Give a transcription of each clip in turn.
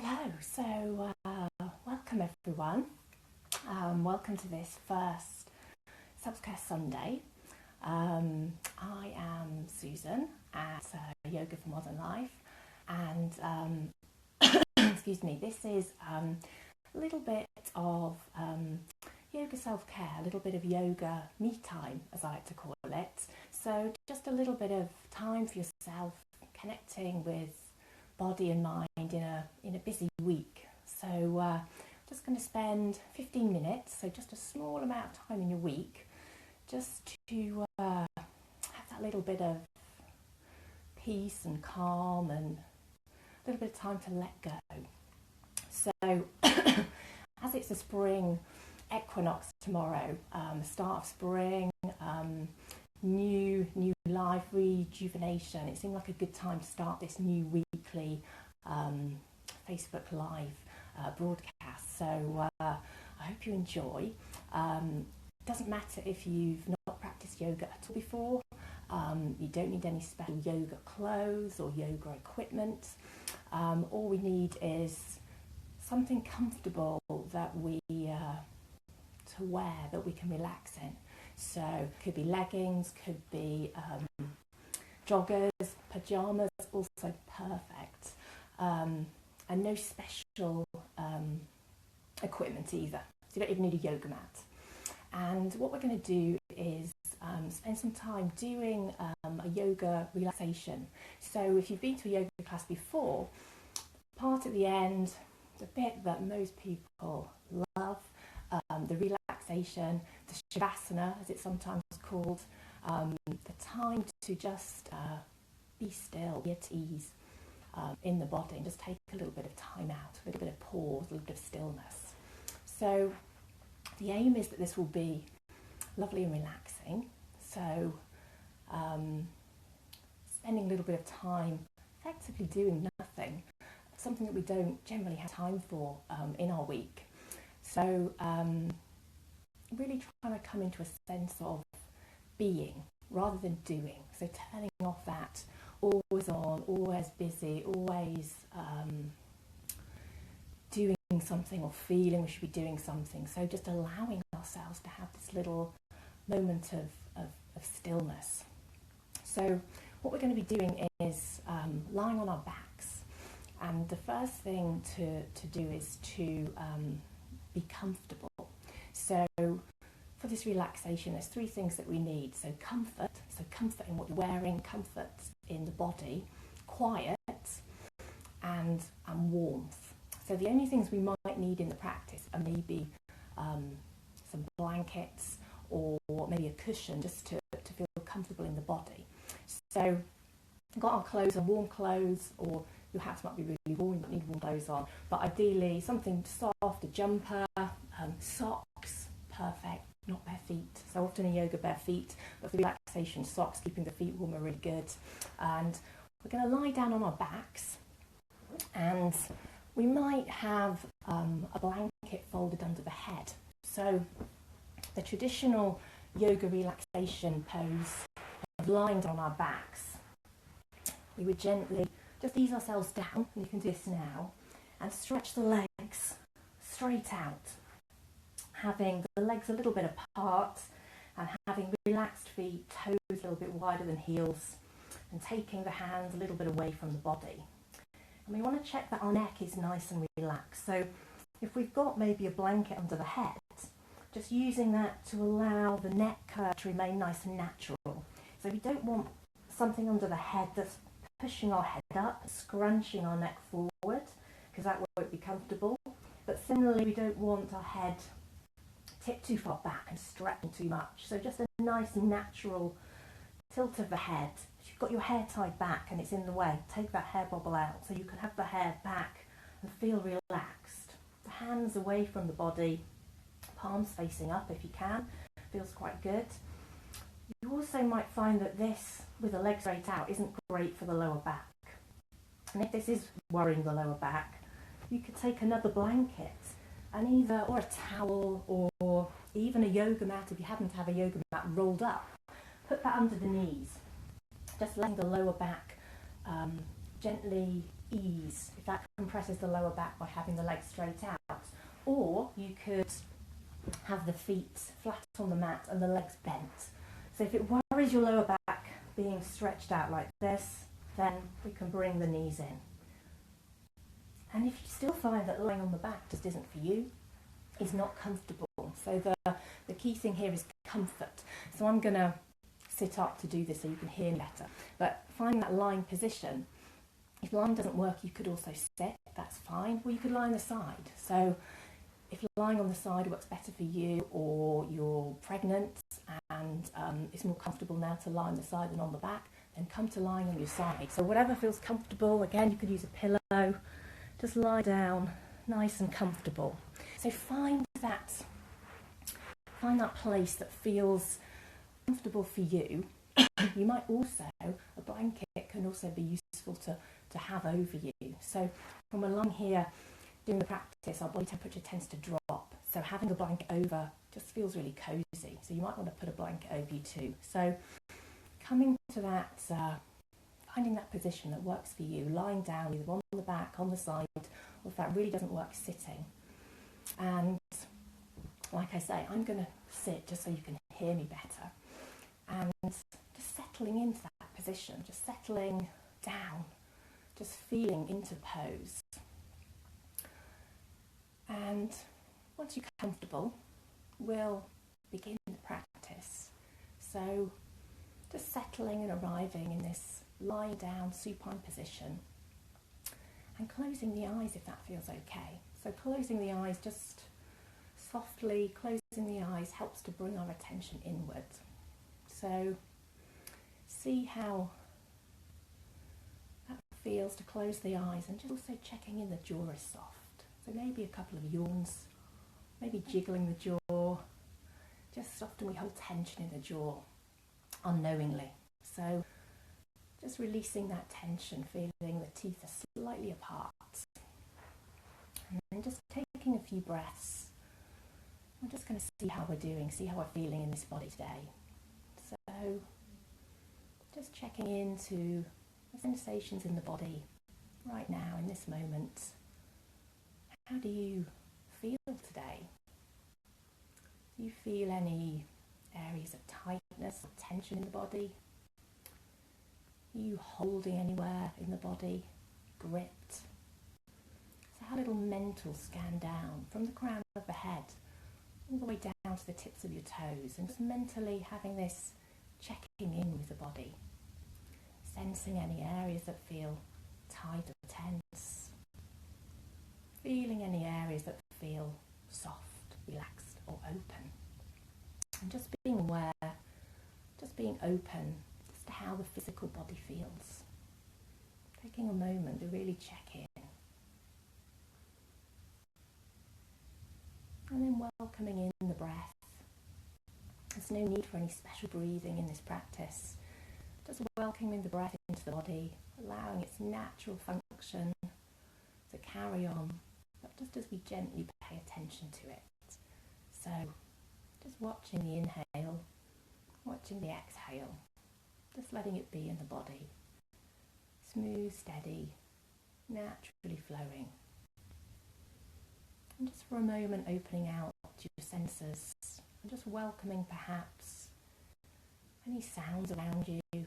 Hello, so welcome everyone. Welcome to this first Self-Care Sunday. I am Susan at Yoga for Modern Life, and excuse me, this is a little bit of yoga self-care, a little bit of yoga me time, as I like to call it. So just a little bit of time for yourself, connecting with body and mind in a busy week. So just going to spend 15 minutes, so just a small amount of time in your week, just to have that little bit of peace and calm and a little bit of time to let go. So as it's the spring equinox tomorrow, the start of spring, new life, rejuvenation, it seemed like a good time to start this new weekly Facebook Live broadcast. So I hope you enjoy. Doesn't matter if you've not practiced yoga at all before. You don't need any special yoga clothes or yoga equipment. All we need is something comfortable that we to wear, that we can relax in. So could be leggings, could be joggers, pyjamas, also perfect. And no special equipment either. So you don't even need a yoga mat. And what we're going to do is spend some time doing a yoga relaxation. So if you've been to a yoga class before, part at the end, the bit that most people love, the relaxation, the shavasana as it's sometimes called, the time to just be still, be at ease in the body, and just take a little bit of time out, a little bit of pause, a little bit of stillness. So the aim is that this will be lovely and relaxing. So spending a little bit of time effectively doing nothing, something that we don't generally have time for in our week. So really trying to come into a sense of being rather than doing. So turning off that always on, always busy, always doing something or feeling we should be doing something. So just allowing ourselves to have this little moment of stillness. So what we're going to be doing is lying on our backs. And the first thing to do is to be comfortable. So for this relaxation, there's three things that we need. So comfort in what you're wearing, comfort in the body, quiet, and warmth. So the only things we might need in the practice are maybe some blankets or maybe a cushion, just to feel comfortable in the body. So we've got our clothes on, warm clothes, or your hats might be really warm, you don't need warm clothes on, but ideally something soft, a jumper, socks, perfect, not bare feet. So often in yoga, bare feet, but for relaxation, socks, keeping the feet warm, are really good. And we're going to lie down on our backs, and we might have a blanket folded under the head. So the traditional yoga relaxation pose of lying down on our backs, we would gently just ease ourselves down, and you can do this now, and stretch the legs straight out, having the legs a little bit apart and having relaxed feet, toes a little bit wider than heels, and taking the hands a little bit away from the body. And we want to check that our neck is nice and relaxed. So if we've got maybe a blanket under the head, just using that to allow the neck curve to remain nice and natural. So we don't want something under the head that's pushing our head up, scrunching our neck forward, because that won't be comfortable. But similarly, we don't want our head tipped too far back and stretching too much. So just a nice natural tilt of the head. If you've got your hair tied back and it's in the way, take that hair bobble out so you can have the hair back and feel relaxed. The hands away from the body, palms facing up if you can, feels quite good. You also might find that this, with the legs straight out, isn't great for the lower back. And if this is worrying the lower back, you could take another blanket and or a towel, or even a yoga mat, if you happen to have a yoga mat rolled up, put that under the knees, just letting the lower back gently ease if that compresses the lower back by having the legs straight out. Or you could have the feet flat on the mat and the legs bent. So if it worries your lower back being stretched out like this, then we can bring the knees in. And if you still find that lying on the back just isn't for you, is not comfortable, so the key thing here is comfort. So I'm going to sit up to do this so you can hear me better. But find that lying position. If lying doesn't work, you could also sit, that's fine. Or you could lie on the side. So if lying on the side works better for you, or you're pregnant and it's more comfortable now to lie on the side than on the back, then come to lying on your side. So whatever feels comfortable. Again, you could use a pillow. Just lie down, nice and comfortable. So find that place that feels comfortable for you. You might also, a blanket can also be useful to have over you. So when we're lying here doing the practice, our body temperature tends to drop. So having a blanket over just feels really cozy. So you might want to put a blanket over you too. So coming to that, finding that position that works for you, lying down either on the back, on the side, or if that really doesn't work, sitting. And like I say, I'm going to sit just so you can hear me better. And just settling into that position, just settling down, just feeling into pose. And once you're comfortable, we'll begin the practice. So just settling and arriving in this lying down supine position and closing the eyes if that feels okay. So closing the eyes, just softly closing the eyes helps to bring our attention inward. So see how that feels to close the eyes, and just also checking in the jaw is soft. So maybe a couple of yawns, maybe jiggling the jaw. Just often we hold tension in the jaw unknowingly. So just releasing that tension, feeling the teeth are slightly apart. And then just taking a few breaths. I'm just going to see how we're doing, see how we're feeling in this body today. So just checking into the sensations in the body right now, in this moment. How do you feel today? Do you feel any areas of tightness or tension in the body? Are you holding anywhere in the body? Gripped? So have a little mental scan down from the crown of the head all the way down to the tips of your toes, and just mentally having this checking in with the body, sensing any areas that feel tight or tense, feeling any areas that feel soft, relaxed or open, and just being aware, just being open as to how the physical body feels. Taking a moment to really check in. And then welcoming in the breath. There's no need for any special breathing in this practice. Just welcoming the breath into the body, allowing its natural function to carry on, but just as we gently pay attention to it. So just watching the inhale, watching the exhale, just letting it be in the body. Smooth, steady, naturally flowing. And just for a moment opening out your senses and just welcoming perhaps any sounds around you, and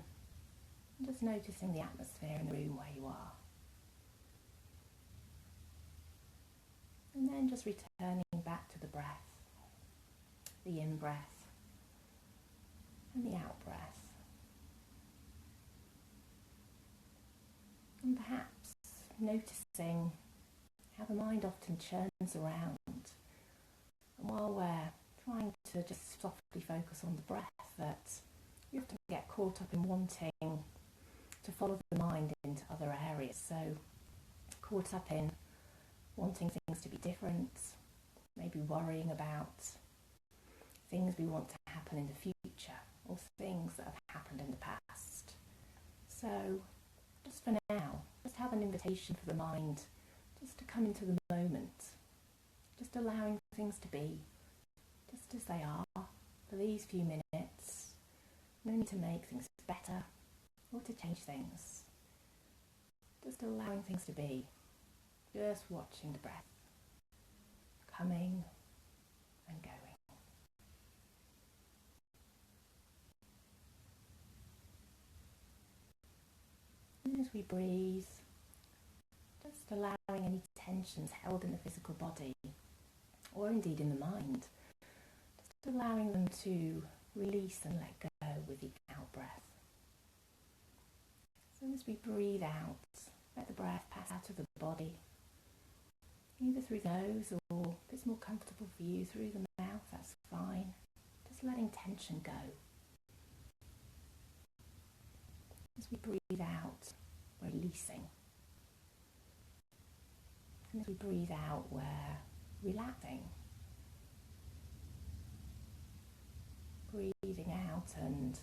just noticing the atmosphere in the room where you are. And then just returning back to the breath, the in-breath and the out-breath. And perhaps noticing how the mind often churns around. And while we're trying to just softly focus on the breath, that you often get caught up in wanting to follow the mind into other areas. So caught up in wanting things to be different, maybe worrying about things we want to happen in the future or things that have happened in the past. So just for now, just have an invitation for the mind just to come into the moment, just allowing things to be just as they are for these few minutes. No need to make things better or to change things. just allowing things to be, just watching the breath coming and going. And as we breathe, just allowing any tensions held in the physical body, or indeed in the mind, just allowing them to release and let go with each out breath. So as we breathe out, let the breath pass out of the body, either through the nose or, if it's more comfortable for you, through the mouth, that's fine. Just letting tension go. As we breathe out, we're releasing. And as we breathe out, we're relaxing. Breathing out and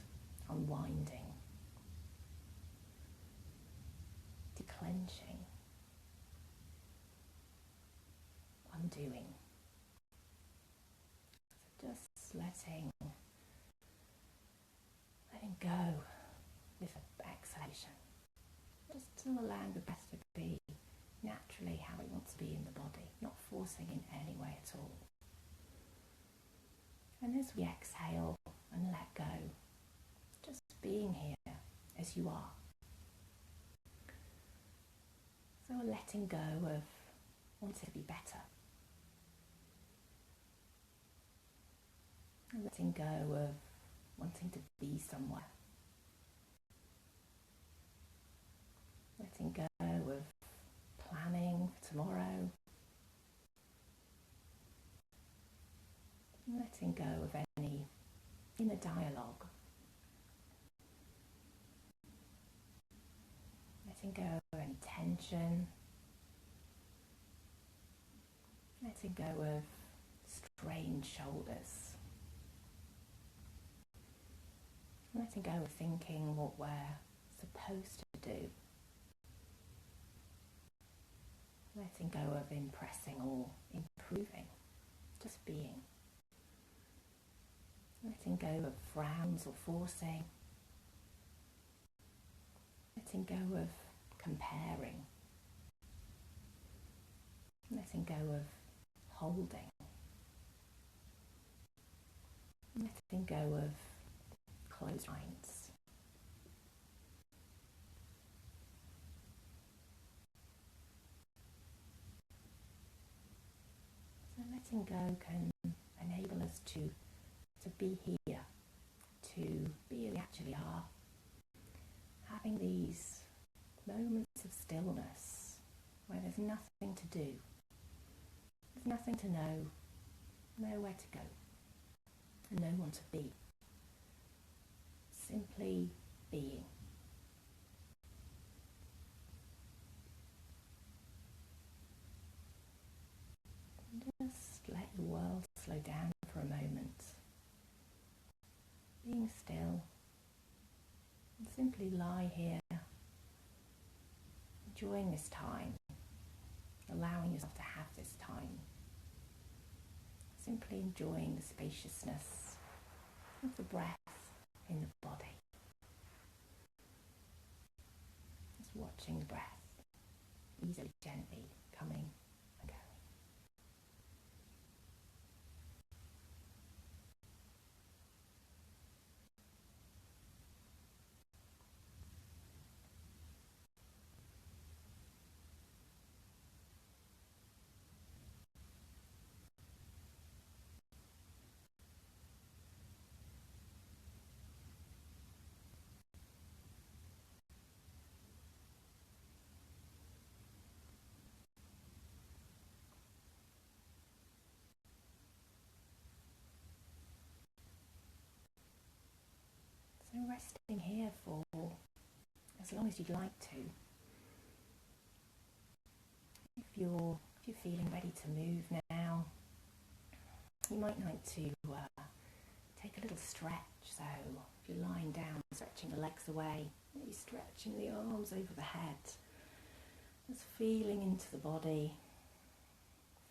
unwinding. Declenching. Undoing. So just letting go with an exhalation. Just allowing the breath to be naturally how it wants to be in the body, not forcing in any way at all. And as we exhale and let go, just being here as you are. So letting go of wanting to be better. And letting go of wanting to be somewhere. Letting go of planning for tomorrow. Letting go of any inner dialogue. Letting go of any tension. Letting go of strained shoulders. Letting go of thinking what we're supposed to do. Letting go of impressing or improving. Just being. Letting go of frowns or forcing. Letting go of comparing. Letting go of holding. Letting go of closed minds. So letting go can enable us to be here, to be as we actually are, having these moments of stillness where there's nothing to do, there's nothing to know, nowhere to go, and no one to be. Simply being. And just let the world slow down for a moment. Being still, and simply lie here, enjoying this time, allowing yourself to have this time, simply enjoying the spaciousness of the breath in the body, just watching the breath easily, gently coming and going. So resting here for as long as you'd like to. If you're feeling ready to move now, you might like to take a little stretch. So if you're lying down, stretching the legs away, maybe stretching the arms over the head, just feeling into the body.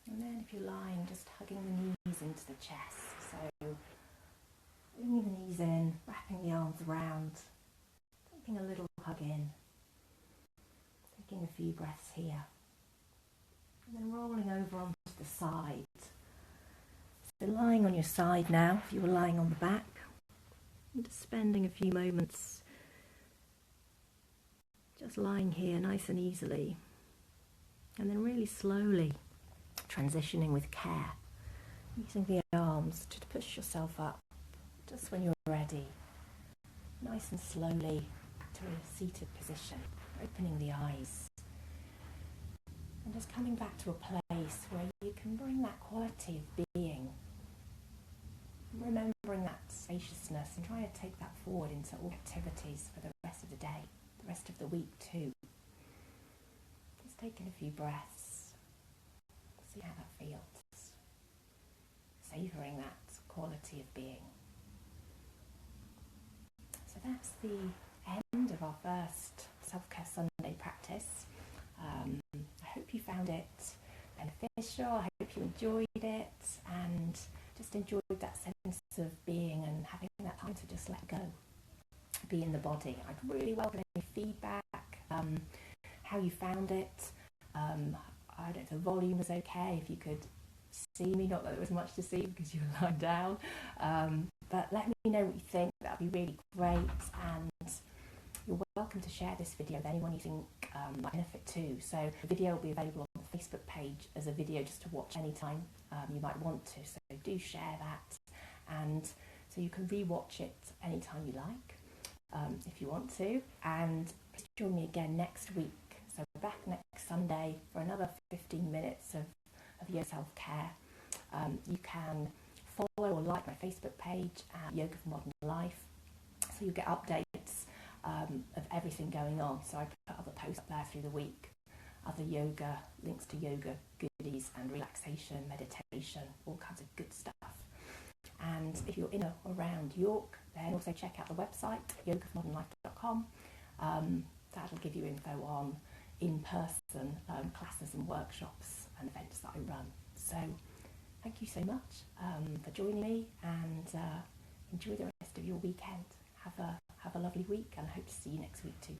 And then if you're lying, just hugging the knees into the chest. So bringing the knees in, wrapping the arms around, taking a little hug in. Taking a few breaths here. And then rolling over onto the side. So lying on your side now, if you were lying on the back, and just spending a few moments just lying here nice and easily. And then really slowly transitioning with care, using the arms to push yourself up just when you're ready. Nice and slowly to a seated position, opening the eyes. And just coming back to a place where you can bring that quality of being, remembering that spaciousness, and try to take that forward into all activities for the rest of the day, the rest of the week too. Just taking a few breaths, see how that feels, savouring that quality of being. So that's the end of our first Self-Care Sunday practice. I hope you found it beneficial, I hope you enjoyed it and just enjoyed that sense of being and having that time to just let go, be in the body. I'd really welcome any feedback, how you found it. I don't know if the volume was okay, if you could see me, not that there was much to see because you were lying down, but let me know what you think. That would be really great, and you're welcome to share this video with anyone you think might benefit too. So the video will be available on the Facebook page as a video just to watch anytime you might want to, so do share that, and so you can re-watch it anytime you like, if you want to. And please join me again next week, so we're back next Sunday for another 15 minutes of your self-care. You can follow or like my Facebook page at Yoga for Modern Life, so you get updates of everything going on. So I put other posts up there through the week, other yoga, links to yoga goodies and relaxation, meditation, all kinds of good stuff. And if you're in or around York, then also check out the website, yogaformodernlife.com. That'll give you info on in-person classes and workshops and events that I run. So thank you so much for joining me, and enjoy the rest of your weekend. Have a lovely week, and I hope to see you next week too.